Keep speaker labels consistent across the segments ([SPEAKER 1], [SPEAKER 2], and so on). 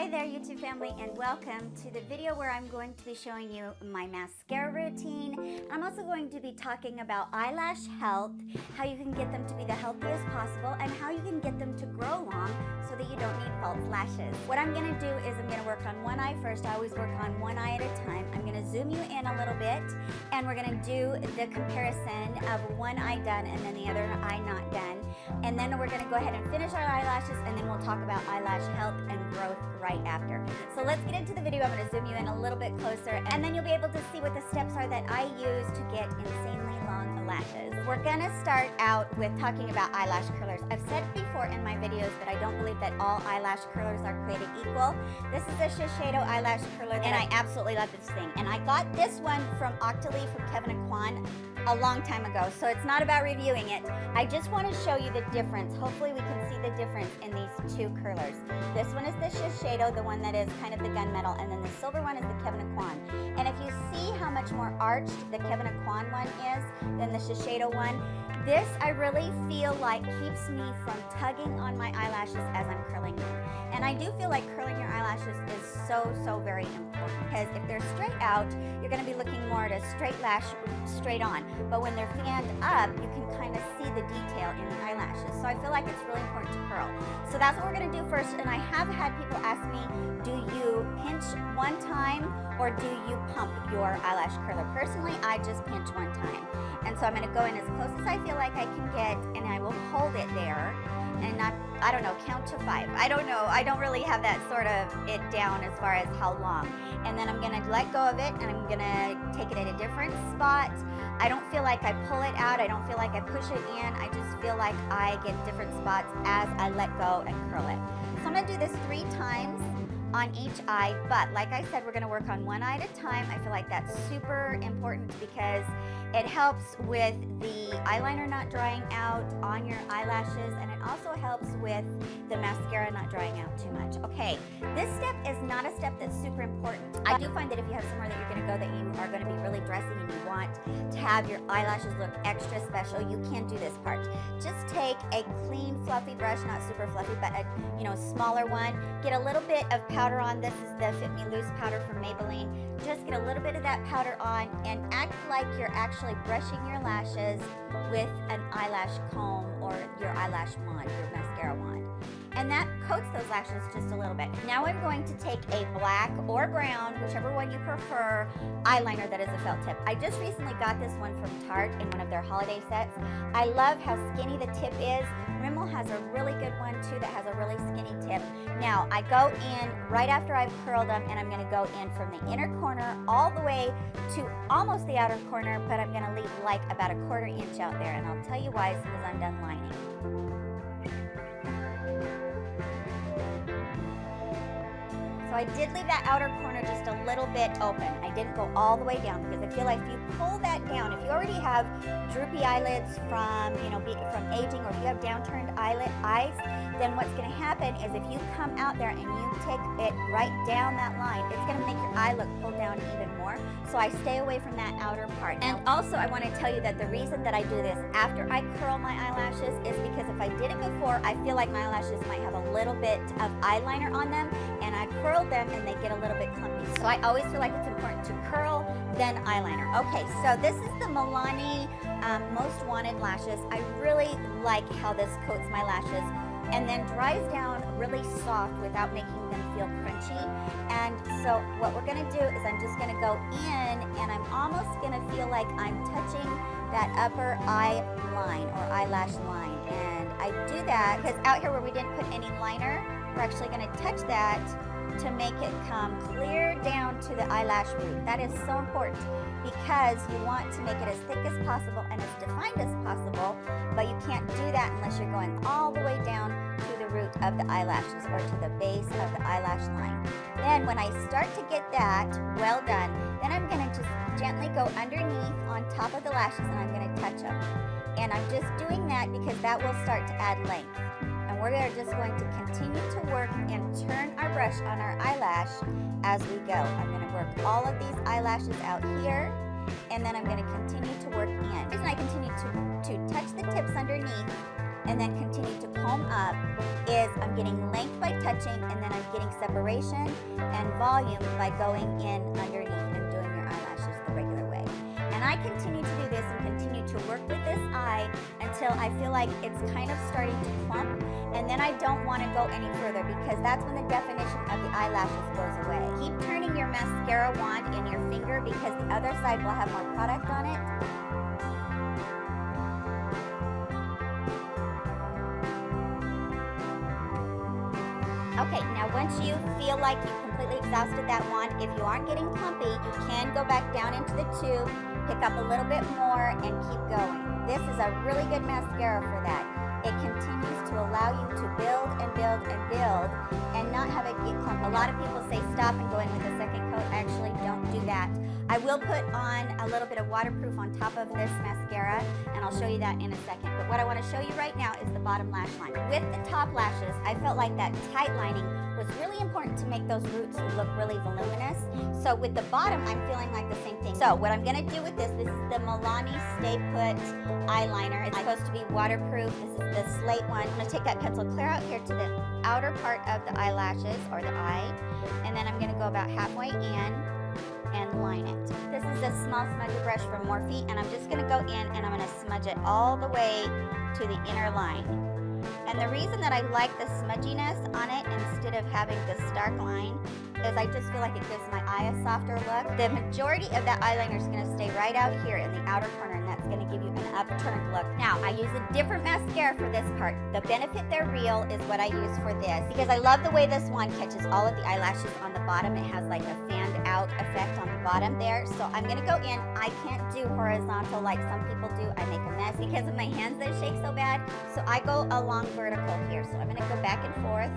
[SPEAKER 1] Hi there YouTube family, and welcome to the video where I'm going to be showing you my mascara routine. I'm also going to be talking about eyelash health, how you can get them to be the healthiest possible, and how you can get them to grow long so that you don't need false lashes. What I'm going to do is I'm going to work on one eye first. I always work on one eye at a time. I'm going to zoom you in a little bit, and we're going to do the comparison of one eye done and then the other eye not done. And then we're going to go ahead and finish our eyelashes, and then we'll talk about eyelash health and growth right after. So let's get into the video. I'm going to zoom you in a little bit closer, and then you'll be able to see what the steps are that I use to get insanely long lashes. We're going to start out with talking about eyelash curlers. I've said before in my videos that I don't believe that all eyelash curlers are created equal. This is a Shiseido eyelash curler, and I absolutely love this thing. And I got this one from Octoly from Kevin and Kwan a long time ago, so it's not about reviewing it. I just want to show you the difference. Hopefully we can see the difference in these two curlers. This one is the Shiseido, the one that is kind of the gunmetal, and then the silver one is the Kevin and Kwan. And if you see how much more arched the Kevin and Kwan one is than the Shiseido one, this I really feel like keeps me from tugging on my eyelashes as I'm curling them. And I do feel like curling your eyelashes is so very important, because if they're straight out, you're going to be looking more at a straight lash straight on. But when they're fanned up, you can kind of see the detail in the eyelashes. So I feel like it's really important to curl. So that's what we're going to do first. And I have had people ask me, do you pinch one time or do you pump your eyelash curler? Personally, I just pinch one time. And so I'm going to go in as close as I feel like I can get, and I will hold it there and not, I don't know, count to 5. I don't know. I don't really have that sort of it down as far as how long. And then I'm going to let go of it, and I'm going to take it at a different spot. I don't feel like I pull it out. I don't feel like I push it in. I just feel like I get different spots as I let go and curl it. So I'm going to do this 3 times on each eye, but like I said, we're going to work on one eye at a time. I feel like that's super important because it helps with the eyeliner not drying out on your eyelashes, and it also helps with the mascara not drying out too much. Okay, this step is not a step that's super important. I do find that if you have somewhere that you're going to go that you are going to be really dressy and you want to have your eyelashes look extra special, you can do this part. Just take a clean, fluffy brush, not super fluffy, but a smaller one. Get a little bit of powder on. This is the Fit Me Loose powder from Maybelline. Just get a little bit of that powder on and act like you're actually brushing your lashes with an eyelash comb or your eyelash wand, your mascara wand. And that coats those lashes just a little bit. Now I'm going to take a black or brown, whichever one you prefer, eyeliner that is a felt tip. I just recently got this one from Tarte in one of their holiday sets. I love how skinny the tip is. Rimmel has a really good one too that has a really skinny tip. Now I go in right after I've curled them, and I'm going to go in from the inner corner all the way to almost the outer corner, but I'm going to leave like about a 1/4 inch out there, and I'll tell you why as soon as I'm done lining. So I did leave that outer corner just a little bit open. I didn't go all the way down, because I feel like if you pull that down, if you already have droopy eyelids from from aging, or if you have downturned eyes, then what's going to happen is if you come out there and you take it right down that line, it's going to make your eye look pulled down even more. So I stay away from that outer part. And also I want to tell you that the reason that I do this after I curl my eyelashes is because if I did it before, I feel like my eyelashes might have a little bit of eyeliner on them, and I curl them and they get a little bit clumpy. So I always feel like it's important to curl, then eyeliner. Okay, so this is the Milani Most Wanted lashes. I really like how this coats my lashes and then dries down really soft without making them feel crunchy. And so what we're going to do is I'm just going to go in, and I'm almost going to feel like I'm touching that upper eye line or eyelash line. And I do that because out here where we didn't put any liner, we're actually going to touch that to make it come clear down to the eyelash root. That is so important because you want to make it as thick as possible and as defined as possible, but you can't do that unless you're going all the way down to the root of the eyelashes or to the base of the eyelash line. Then when I start to get that well done, then I'm going to just gently go underneath on top of the lashes, and I'm going to touch them. And I'm just doing that because that will start to add length. And we are just going to continue to work and turn our brush on our eyelash as we go. I'm going to work all of these eyelashes out here, and then I'm going to continue to work in. And I continue to touch the tips underneath, and then continue to comb up is I'm getting length by touching, and then I'm getting separation and volume by going in underneath and doing your eyelashes the regular way. And I continue to do this and continue to work with this eye until I feel like it's kind of starting to clump, and then I don't want to go any further because that's when the definition of the eyelashes goes away. Keep turning your mascara wand in your finger because the other side will have more product on it. Okay, now once you feel like you've completely exhausted that wand, if you aren't getting clumpy, you can go back down into the tube, pick up a little bit more, and keep going. This is a really good mascara for that. It continues to allow you to build and build and build and not have it get clumpy. A lot of people say stop and go in with a second coat. Actually, don't do that. I will put on a little bit of waterproof on top of this mascara, and I'll show you that in a second. But what I want to show you right now is the bottom lash line. With the top lashes, I felt like that tight lining was really important to make those roots look really voluminous. So with the bottom, I'm feeling like the same thing. So what I'm going to do with this is the Milani Stay Put eyeliner. It's supposed to be waterproof. This is the slate one. I'm going to take that pencil clear out here to the outer part of the eyelashes or the eye, and then I'm going to go about halfway in and line it. This is a small smudger brush from Morphe, and I'm just going to go in and I'm going to smudge it all the way to the inner line. And the reason that I like the smudginess on it instead of having the stark line is I just feel like it gives my eye a softer look. The majority of that eyeliner is going to stay right out here in the outer corner, and that's going to give you an upturned look. Now, I use a different mascara for this part. The Benefit They're Real is what I use for this because I love the way this one catches all of the eyelashes on the bottom. It has like a fanned out effect on the bottom there. So I'm going to go in. I can't do horizontal like some people do. I make a mess because of my hands that shake so bad. So I go along vertical here. So I'm going to go back and forth.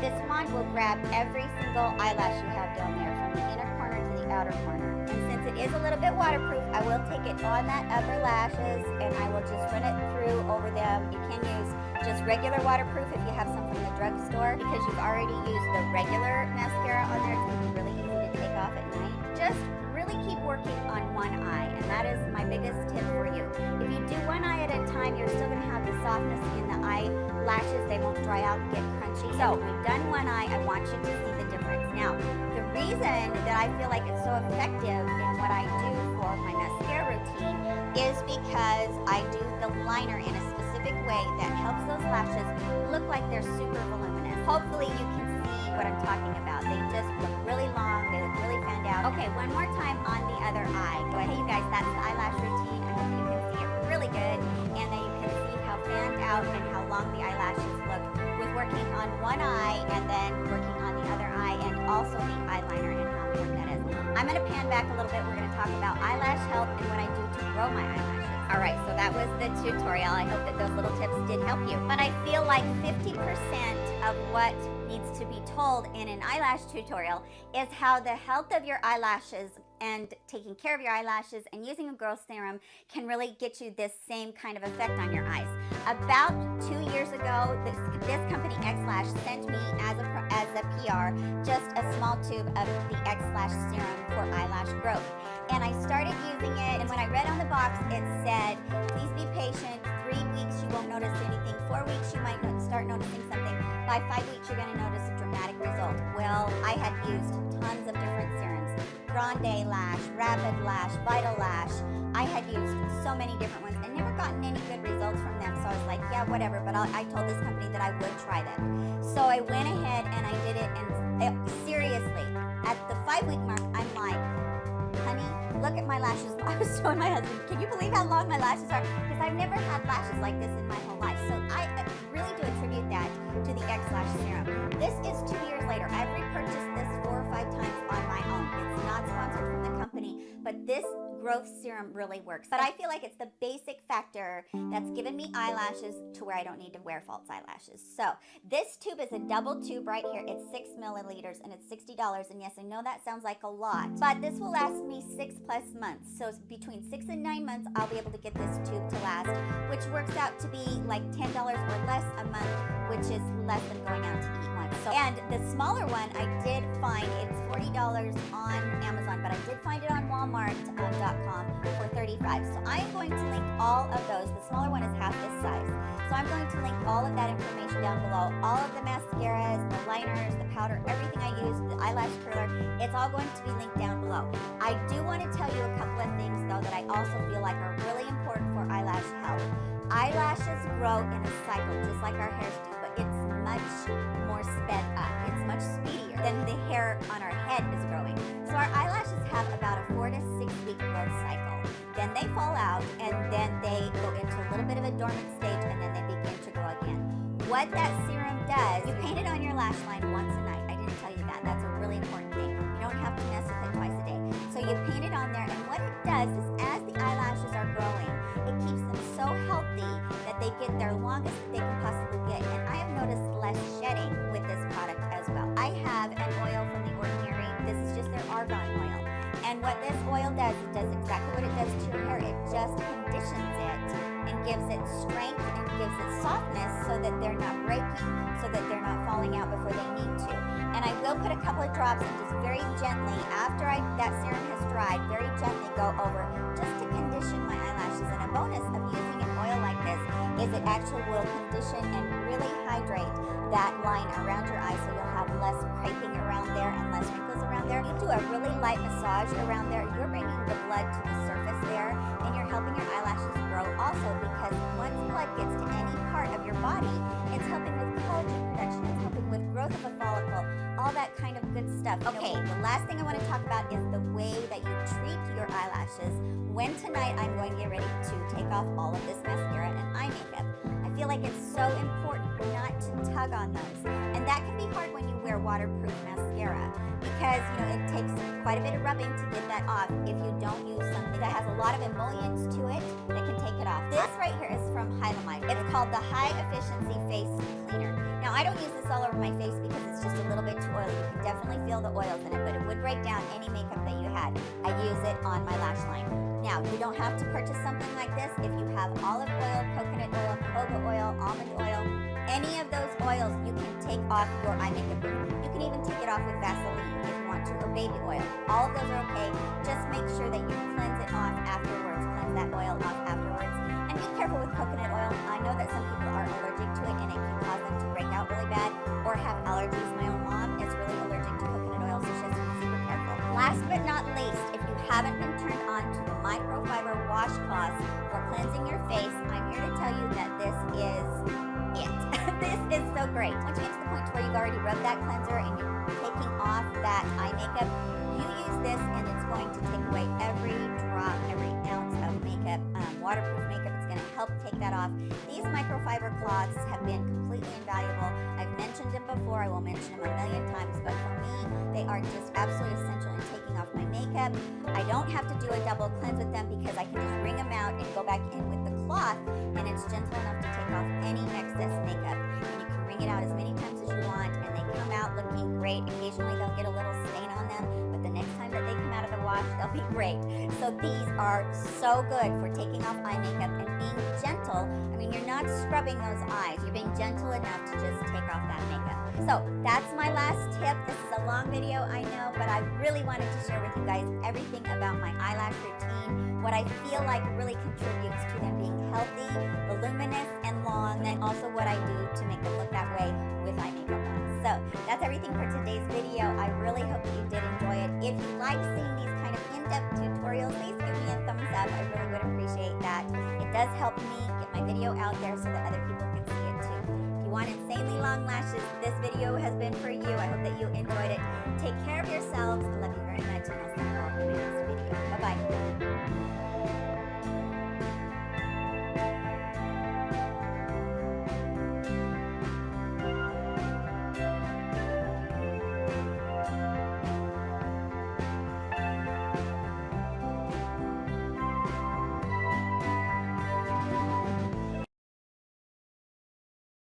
[SPEAKER 1] This wand will grab every single eyelash you have down there from the inner corner to the outer corner. And since it is a little bit waterproof, I will take it on that upper lashes and I will just run it through over them. You can use just regular waterproof if you have some from the drugstore because you've already used the regular mascara on there. It's going to be really easy to take off at night. Just really keep working on one eye, and that is my biggest tip for you. If you do one eye at a time, you're still going to have the softness in the eyelashes. They won't dry out and get crunchy. So we've done one eye. I want you to see the difference. Now, the reason that I feel like it's so effective in what I do for my mascara routine is because I do the liner in a specific way that helps those lashes look like they're super voluminous. Hopefully you can see what I'm talking about. They just look really long. They look really fanned out. Okay, one more time on the other eye. Go ahead, you guys. That's the eyelash routine. I hope you can see it really good and that you can see how fanned out and how long the eyelashes look with working on one eye and then working on the other eye and also the eyeliner and how important that is. I'm going to pan back a little bit. We're going to talk about eyelash health and what I do to grow my eyelashes. All right, so that was the tutorial. I hope that those little tips did help you. But I feel like 50% of what needs to be told in an eyelash tutorial is how the health of your eyelashes and taking care of your eyelashes and using a growth serum can really get you this same kind of effect on your eyes. About 2 years ago, this company X-Lash sent me as a PR just a small tube of the X-Lash serum for eyelash growth. And I started using it, and when I read on the box, it said, please be patient, 3 weeks you won't notice anything, 4 weeks you might start noticing something, by 5 weeks you're going to notice a dramatic result. Well, I had used tons of different serums, Grande Lash, Rapid Lash, Vital Lash. I had used so many different ones and never gotten any good results from them, so I was like, yeah, whatever, but I told this company that I would try them. So I went ahead and I did it, and seriously, at the 5-week mark, I'm like, honey, look at my lashes. I was showing my husband, can you believe how long my lashes are? Because I've never had lashes like this in my whole life. So I really do attribute that to the X-Lash serum. This is 2 years later. I've repurchased this 4 or 5 times on my own. It's not sponsored from the company, but this growth serum really works. But I feel like it's the basic factor that's given me eyelashes to where I don't need to wear false eyelashes. So this tube is a double tube right here. It's 6 milliliters and it's $60. And yes, I know that sounds like a lot, but this will last me 6+ months. So between 6 and 9 months, I'll be able to get this tube to last, which works out to be like $10 or less a month, which is less than going out to eat once. So, and the smaller one, I did find it's $40 on Amazon, but I did find it on Walmart.com skincareforwomen.com for $35. So I'm going to link all of those. The smaller one is half this size. So I'm going to link all of that information down below. All of the mascaras, the liners, the powder, everything I use, the eyelash curler, it's all going to be linked down below. I do want to tell you a couple of things though that I also feel like are really important for eyelash health. Eyelashes grow in a cycle just like our hairs do, but it's much more sped up. It's much speedier than the hair on our head is growing. So our eyelashes have about a 4 to 6 week growth cycle. Then they fall out and then they go into a little bit of a dormant stage and then they begin to grow again. What that serum does, you paint it on your lash line once a night. I didn't tell you that. That's a really important thing. You don't have to mess with it twice a day. So you paint it on there, and what it does is as the eyelashes are growing, it keeps them so healthy that they get their longest that they can possibly get. And I have noticed less shedding with this product as well. I have an oil from The Ordinary. This is just their argan oil. And what this oil does, it does exactly what it does to your hair. It just conditions it and gives it strength and gives it softness so that they're not breaking, so that they're not falling out before they need to. And I will put a couple of drops and just very gently, after that serum has dried, very gently go over just to condition my eyelashes. And a bonus of using an oil like this is it actually will condition and really hydrate that line around your eye so you'll have less creping around there and less wrinkles around there. You do a really light massage around there, you're bringing the blood to the surface there, and you're helping your eyelashes grow also, because once blood gets to any part of your body, it's helping with collagen production, it's helping with growth of a follicle, all that kind of good stuff. Okay, the last thing I want to talk about is the way that you treat your eyelashes. When tonight I'm going to get ready to take off all of this mascara and eye makeup, I feel like it's so important not to tug on those. And that can be hard when you wear waterproof mascara, because it takes quite a bit of rubbing to get that off if you don't use something that has a lot of emollients to it that can take it off. This right here is from Hylamite. It's called the High Efficiency Face Cleaner. Now I don't use this all over my face because it's just a little bit too oily. You can definitely feel the oils in it, but it would break down any makeup that you had. I use it on my lash line. Now, you don't have to purchase something like this if you have olive oil, coconut oil, jojoba oil, almond oil, any of those oils you can take off your eye makeup with. You can even take it off with Vaseline if you want to, or baby oil. All of those are okay. Just make sure that you cleanse it off afterwards. Cleanse that oil off afterwards. And be careful with coconut oil. I know that some people are allergic to it and it can cause them to break out really bad or have allergies. My own mom is really allergic to coconut oil, so she has to be super careful. Last but not least, if you haven't been turned on to the microfiber washcloths for cleansing your face, I'm here to tell you that this is it. This is so great. Once you get to the point where you've already rubbed that cleanser and you're taking off that eye makeup, you use this and it's going to take away every drop, every ounce of makeup, waterproof makeup. It's going to help take that off. These microfiber cloths have been completely invaluable. I've mentioned them before. I will mention them a million times, but for me, they are just absolutely essential in taking off my makeup. I don't have to do a double cleanse with them because I can just wring them out and go back in with the cloth, and it's gentle enough to take off any excess makeup. And you can wring it out as many times as you want, and they come out looking great. Occasionally they'll get a little stain on them, but the next time that they come out of the wash, they'll be great. So these are so good for taking off eye makeup and being gentle. I mean, you're not scrubbing those eyes. You're being gentle enough to just take off that makeup. So that's my last tip. This is a long video, I know, but I really wanted to share with you guys everything about my eyelash routine, what I feel like really contributes to them being healthy, voluminous, and long, and also what I do to make them look that way with eye makeup on. So that's everything for today's video. I really hope that you did enjoy it. If